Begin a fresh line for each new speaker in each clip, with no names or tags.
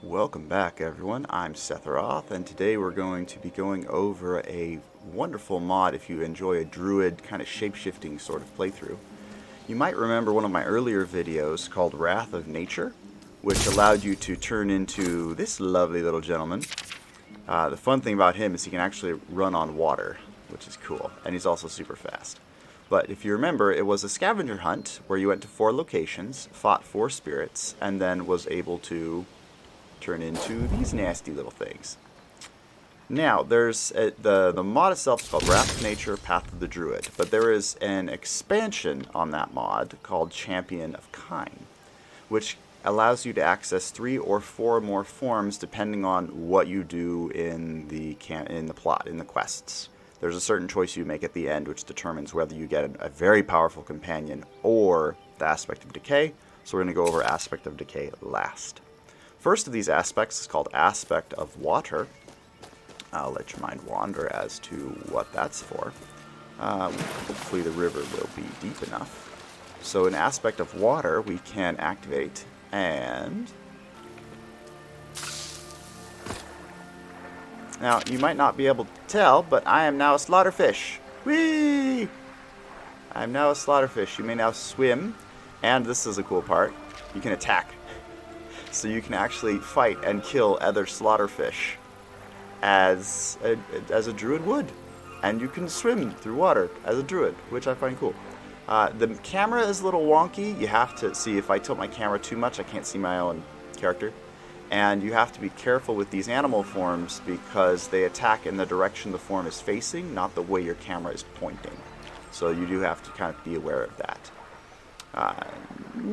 Welcome back, everyone. I'm Setharoth, and today we're going to be going over a wonderful mod if you enjoy a Druid kind of shape-shifting sort of playthrough. You might remember one of my earlier videos called Wrath of Nature, which allowed you to turn into this lovely little gentleman. The fun thing about him is he can actually run on water, which is cool, and he's also super fast. But if you remember, it was a scavenger hunt where you went to 4 locations, fought 4 spirits, and then was able to turn into these nasty little things. Now, there's the mod itself is called Wrath of Nature, Path of the Druid, but there is an expansion on that mod called Champion of Kine, which allows you to access 3 or 4 more forms depending on what you do in the plot, in the quests. There's a certain choice you make at the end which determines whether you get a very powerful companion or the aspect of Decay, so we're going to go over aspect of Decay last. First of these aspects is called Aspect of Water. I'll let your mind wander as to what that's for. Hopefully the river will be deep enough. So in Aspect of Water, we can activate and... Now, you might not be able to tell, but I am now a slaughterfish. Whee! I am now a slaughterfish. You may now swim, and this is a cool part, you can attack. So you can actually fight and kill other slaughterfish as a druid would. And you can swim through water as a druid, which I find cool. The camera is a little wonky. You have to see, if I tilt my camera too much, I can't see my own character. And you have to be careful with these animal forms because they attack in the direction the form is facing, not the way your camera is pointing. So you do have to kind of be aware of that.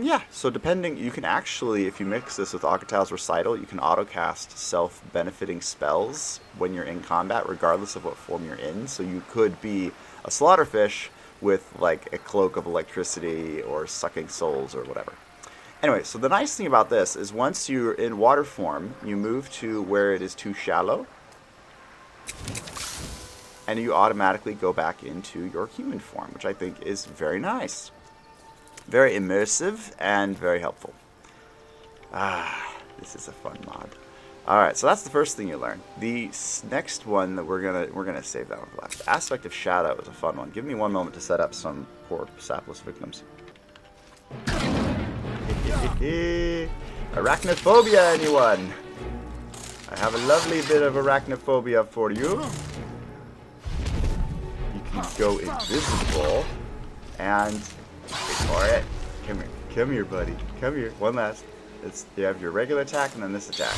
Yeah, so depending, you can actually, if you mix this with Akatal's Recital, you can auto-cast self-benefiting spells when you're in combat, regardless of what form you're in. So you could be a slaughterfish with, like, a cloak of electricity or sucking souls or whatever. Anyway, so the nice thing about this is once you're in water form, you move to where it is too shallow, and you automatically go back into your human form, which I think is very nice. Very immersive and very helpful. This is a fun mod. Alright, so that's the first thing you learn. The next one that we're gonna save that one for last. Aspect of Shadow is a fun one. Give me one moment to set up some poor sapless victims. Arachnophobia, anyone? I have a lovely bit of arachnophobia for you. You can go invisible and wait for it. Come here, buddy. Come here. One last. You have your regular attack and then this attack.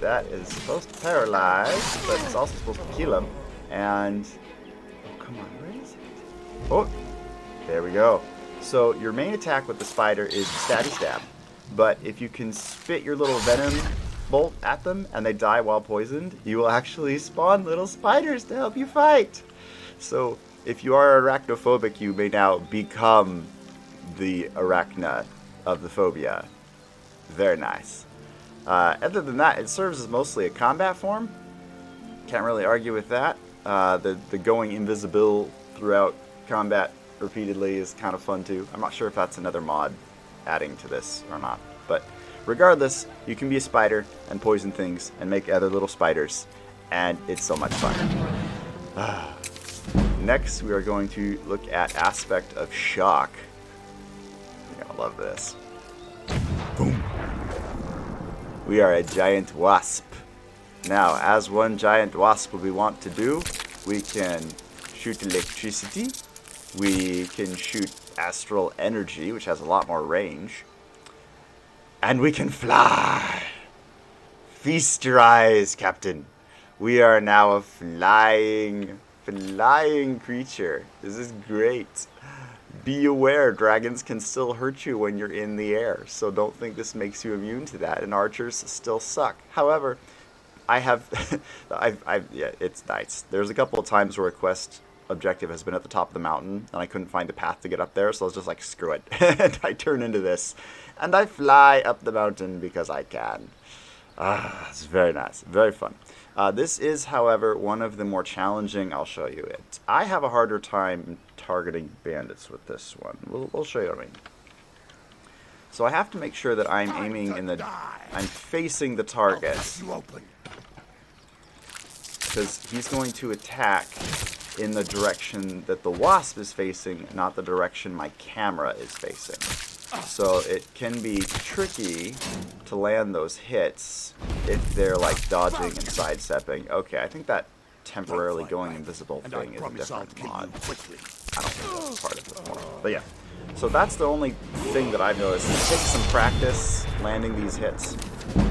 That is supposed to paralyze, but it's also supposed to kill him. And oh, come on, where is it? Oh, there we go. So your main attack with the spider is Stabby Stab, but if you can spit your little venom bolt at them and they die while poisoned, you will actually spawn little spiders to help you fight. So if you are arachnophobic, you may now become the arachna of the phobia. Very nice. Other than that, it serves as mostly a combat form. Can't really argue with that. The going invisible throughout combat repeatedly is kind of fun too. I'm not sure if that's another mod adding to this or not. But regardless, you can be a spider and poison things and make other little spiders. And it's so much fun. Next, we are going to look at Aspect of Shock. You're going to love this. Boom. We are a giant wasp. Now, as one giant wasp we want to do, we can shoot electricity. We can shoot astral energy, which has a lot more range. And we can fly. Feast your eyes, Captain. We are now a flying creature. This is great. Be aware, dragons can still hurt you when you're in the air, so don't think this makes you immune to that, and archers still suck. However, yeah, it's nice. There's a couple of times where a quest objective has been at the top of the mountain, and I couldn't find a path to get up there, so I was just like, screw it. And I turn into this, and I fly up the mountain because I can. It's very nice, very fun. This is, however, one of the more challenging. I'll show you it. I have a harder time targeting bandits with this one. We'll show you what I mean. So I have to make sure that I'm aiming in the... I'm facing the target. Because he's going to attack in the direction that the wasp is facing, not the direction my camera is facing. So it can be tricky to land those hits if they're like dodging and sidestepping. Okay, I think that temporarily going invisible thing is a different mod. I don't think that's part of this mod. But yeah. So that's the only thing that I've noticed. It takes some practice landing these hits.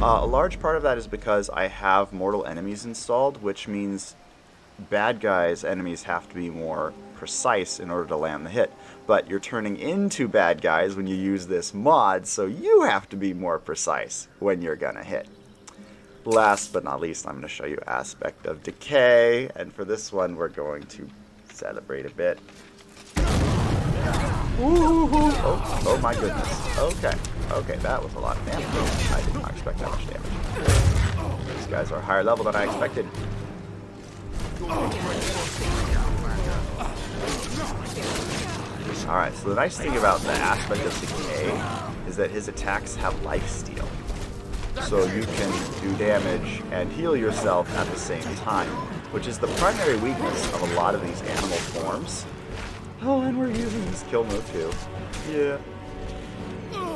A large part of that is because I have mortal enemies installed, which means bad guys' enemies have to be more precise in order to land the hit. But you're turning into bad guys when you use this mod, so you have to be more precise when you're gonna hit. Last but not least, I'm going to show you aspect of Decay, and for this one we're going to celebrate a bit. Oh my goodness. Okay, that was a lot of damage. I did not expect that much damage. These guys are higher level than I expected. Alright, so the nice thing about the aspect of Decay is that his attacks have lifesteal. So you can do damage and heal yourself at the same time, which is the primary weakness of a lot of these animal forms. Oh, and we're using this kill move too.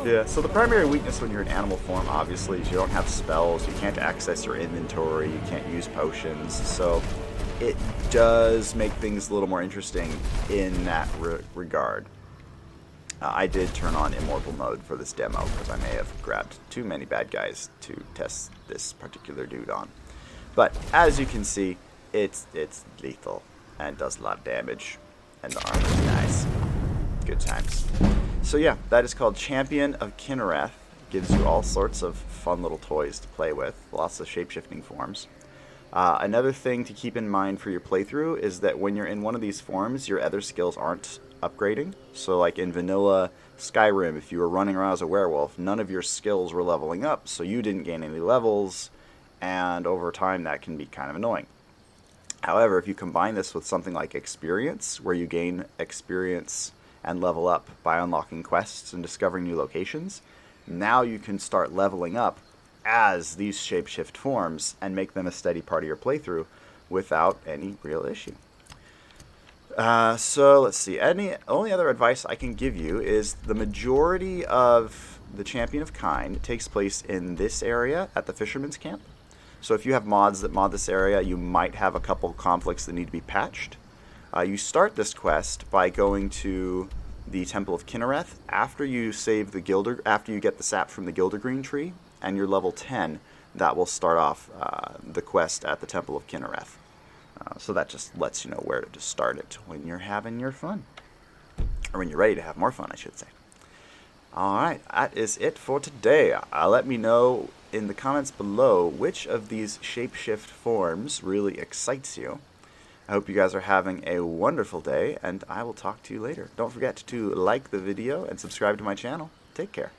Yeah, so the primary weakness when you're an animal form, obviously, is you don't have spells, you can't access your inventory, you can't use potions, so it does make things a little more interesting in that regard. I did turn on immortal mode for this demo because I may have grabbed too many bad guys to test this particular dude on. But as you can see, it's lethal and does a lot of damage, and the armor is nice. Good times. So yeah, that is called Champion of KYNARETH. Gives you all sorts of fun little toys to play with, lots of shapeshifting forms. Another thing to keep in mind for your playthrough is that when you're in one of these forms, your other skills aren't upgrading. So like in vanilla Skyrim, if you were running around as a werewolf, none of your skills were leveling up, so you didn't gain any levels, and over time that can be kind of annoying. However, if you combine this with something like experience, where you gain experience and level up by unlocking quests and discovering new locations, now you can start leveling up as these shapeshift forms and make them a steady part of your playthrough without any real issue. So let's see, only other advice I can give you is the majority of the Champion of Kind takes place in this area at the Fisherman's Camp. So if you have mods that mod this area, you might have a couple conflicts that need to be patched. You start this quest by going to the Temple of KYNARETH after you save the after you get the sap from the Gildergreen tree, and you're level 10. That will start off the quest at the Temple of KYNARETH. So that just lets you know where to start it when you're having your fun. Or when you're ready to have more fun, I should say. Alright, that is it for today. Let me know in the comments below which of these shapeshift forms really excites you. I hope you guys are having a wonderful day, and I will talk to you later. Don't forget to like the video and subscribe to my channel. Take care.